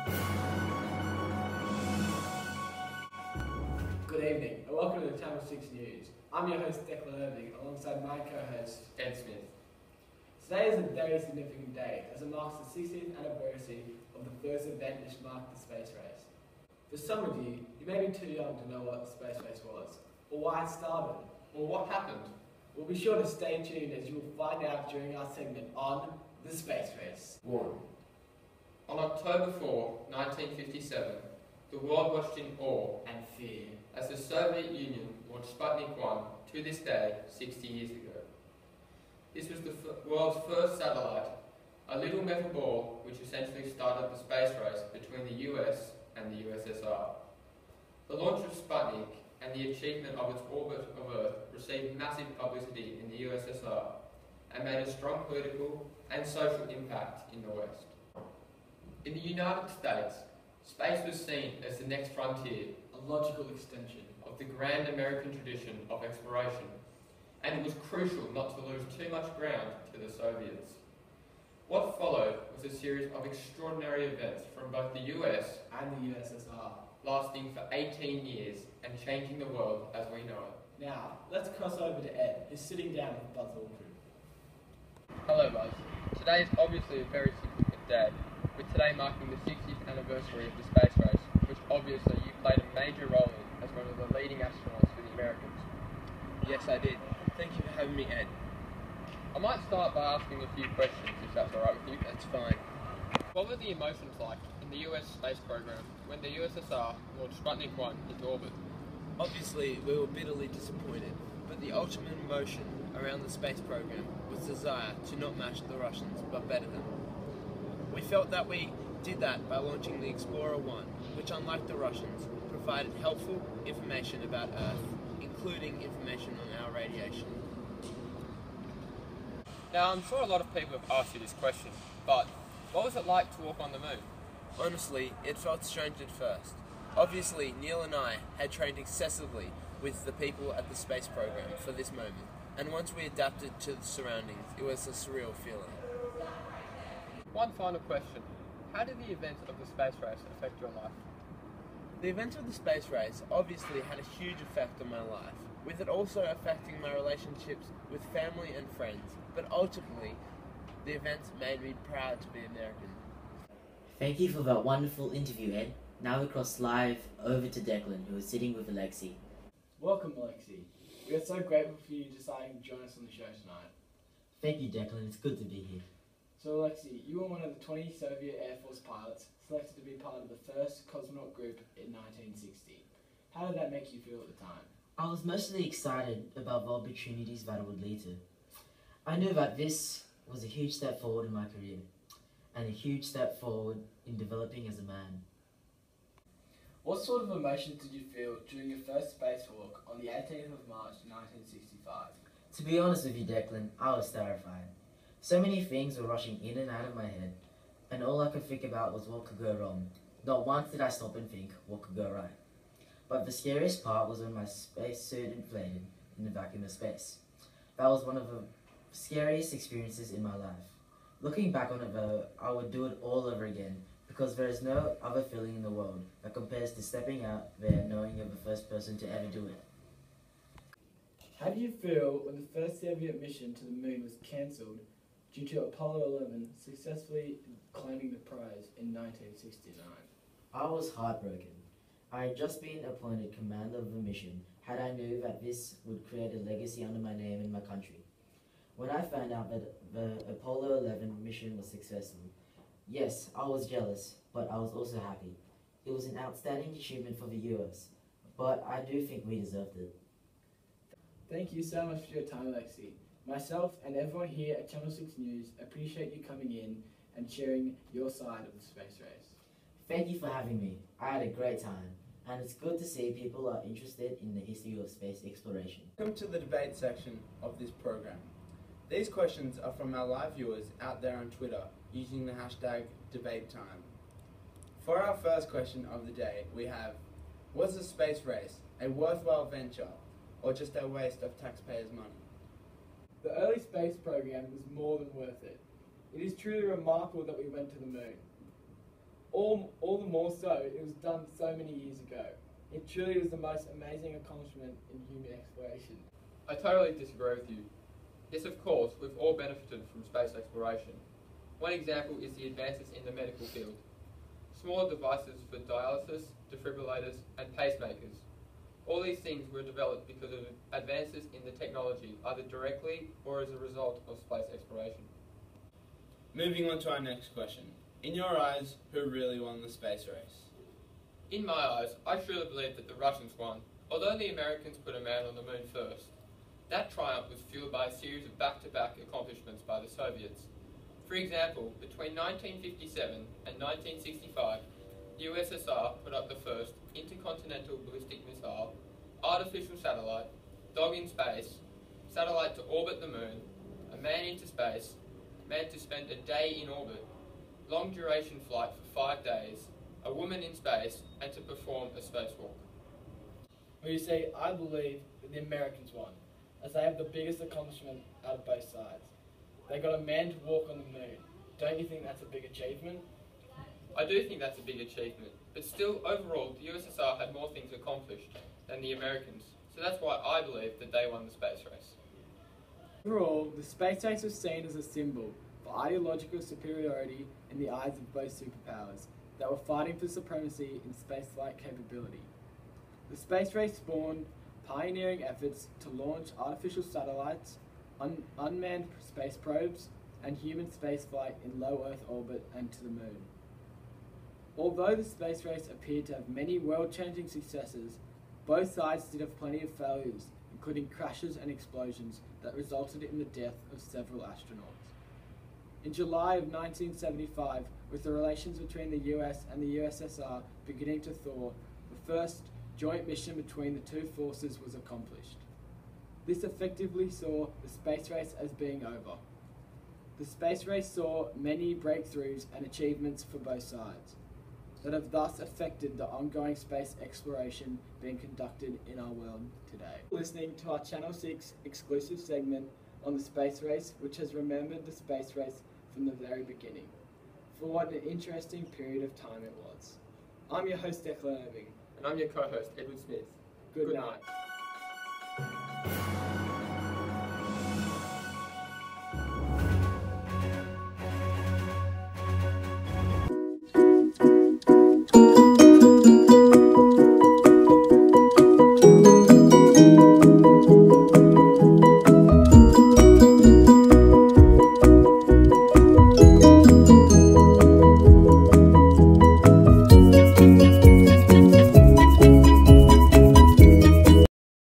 Good evening and welcome to the Channel 6 News. I'm your host Declan Irving alongside my co-host Ed Smith. Today is a very significant day as it marks the 60th anniversary of the first event which marked the space race. For some of you, you may be too young to know what the space race was, or why it started, or what happened. We'll be sure to stay tuned as you will find out during our segment on the space race. 1. On October 4, 1957, the world watched in awe And fear. as the Soviet Union launched Sputnik 1 to this day 60 years ago. This was the world's first satellite, a little metal ball which essentially started the space race between the US and the USSR. The launch of Sputnik and the achievement of its orbit of Earth received massive publicity in the USSR and made a strong political and social impact in the West. In the United States, space was seen as the next frontier, A logical extension. of the grand American tradition of exploration, and it was crucial not to lose too much ground to the Soviets. What followed was a series of extraordinary events from both the US And the USSR. lasting for 18 years and changing the world as we know it. Now, let's cross over to Ed, who's sitting down with Buzz Aldrin. Hello Buzz. Today is obviously a very significant day, with today marking the 60th anniversary of the space race, which obviously you played a major role in as one of the leading astronauts for the Americans. Yes, I did. Thank you for having me, Ed. I might start by asking a few questions, if that's alright with you. That's fine. What were the emotions like in the US space program when the USSR launched Sputnik 1 into orbit? Obviously, we were bitterly disappointed, but the ultimate emotion around the space program was desire to not match the Russians, but better them. We felt that we did that by launching the Explorer 1, which, unlike the Russians, provided helpful information about Earth, including information on our radiation. Now, I'm sure a lot of people have asked you this question, but what was it like to walk on the moon? Honestly, it felt strange at first. Obviously, Neil and I had trained excessively with the people at the space program for this moment, and once we adapted to the surroundings, it was a surreal feeling. One final question. How did the events of the space race affect your life? The events of the space race obviously had a huge effect on my life, with it also affecting my relationships with family and friends, but ultimately, the events made me proud to be American. Thank you for that wonderful interview, Ed. Now we cross live over to Declan, who is sitting with Alexi. Welcome, Alexi. We are so grateful for you deciding to join us on the show tonight. Thank you, Declan. It's good to be here. So, Alexi, you were one of the 20 Soviet Air Force pilots selected to be part of the first cosmonaut group in 1960. How did that make you feel at the time? I was mostly excited about the opportunities that it would lead to. I knew that this was a huge step forward in my career, and a huge step forward in developing as a man. What sort of emotions did you feel during your first spacewalk on the 18th of March 1965? To be honest with you, Declan, I was terrified. So many things were rushing in and out of my head, and all I could think about was what could go wrong. Not once did I stop and think what could go right. But the scariest part was when my spacesuit inflated in the vacuum of space. That was one of the scariest experiences in my life. Looking back on it though, I would do it all over again, because there is no other feeling in the world that compares to stepping out there knowing you're the first person to ever do it. How do you feel when the first Soviet mission to the moon was cancelled due to Apollo 11 successfully claiming the prize in 1969? I was heartbroken. I had just been appointed commander of the mission, had I knew that this would create a legacy under my name in my country. When I found out that the Apollo 11 mission was successful, yes, I was jealous, but I was also happy. It was an outstanding achievement for the US, but I do think we deserved it. Thank you so much for your time, Alexi. Myself and everyone here at Channel 6 News appreciate you coming in and sharing your side of the space race. Thank you for having me. I had a great time, and it's good to see people are interested in the history of space exploration. Welcome to the debate section of this program. These questions are from our live viewers out there on Twitter using the hashtag #DebateTime. For our first question of the day, we have, was the space race a worthwhile venture or just a waste of taxpayers' money? The early space program was more than worth it. It is truly remarkable that we went to the moon. All the more so, it was done so many years ago. It truly was the most amazing accomplishment in human exploration. I totally disagree with you. Yes, of course, we've all benefited from space exploration. One example is the advances in the medical field. Smaller devices for dialysis, defibrillators, and pacemakers. All these things were developed because of advances in the technology, either directly or as a result of space exploration. Moving on to our next question. In your eyes, who really won the space race? In my eyes, I truly believe that the Russians won, although the Americans put a man on the moon first. That triumph was fueled by a series of back-to-back accomplishments by the Soviets. For example, between 1957 and 1965, the USSR put up the first intercontinental ballistic missile, artificial satellite, dog in space, satellite to orbit the moon, a man into space, man to spend a day in orbit, long duration flight for 5 days, a woman in space, and to perform a spacewalk. Well, you see, I believe that the Americans won, as they have the biggest accomplishment out of both sides. They got a man to walk on the moon. Don't you think that's a big achievement? I do think that's a big achievement, but still, overall, the USSR had more things accomplished than the Americans, so that's why I believe that they won the space race. Overall, the space race was seen as a symbol for ideological superiority in the eyes of both superpowers that were fighting for supremacy in spaceflight capability. The space race spawned pioneering efforts to launch artificial satellites, unmanned space probes, and human spaceflight in low Earth orbit and to the moon. Although the space race appeared to have many world-changing successes, both sides did have plenty of failures, including crashes and explosions that resulted in the death of several astronauts. In July of 1975, with the relations between the US and the USSR beginning to thaw, the first joint mission between the two forces was accomplished. This effectively saw the space race as being over. The space race saw many breakthroughs and achievements for both sides that have thus affected the ongoing space exploration being conducted in our world today. Listening to our Channel 6 exclusive segment on the space race, which has remembered the space race from the very beginning. For what an interesting period of time it was. I'm your host, Declan Irving. And I'm your co-host, Edward Smith. Good night.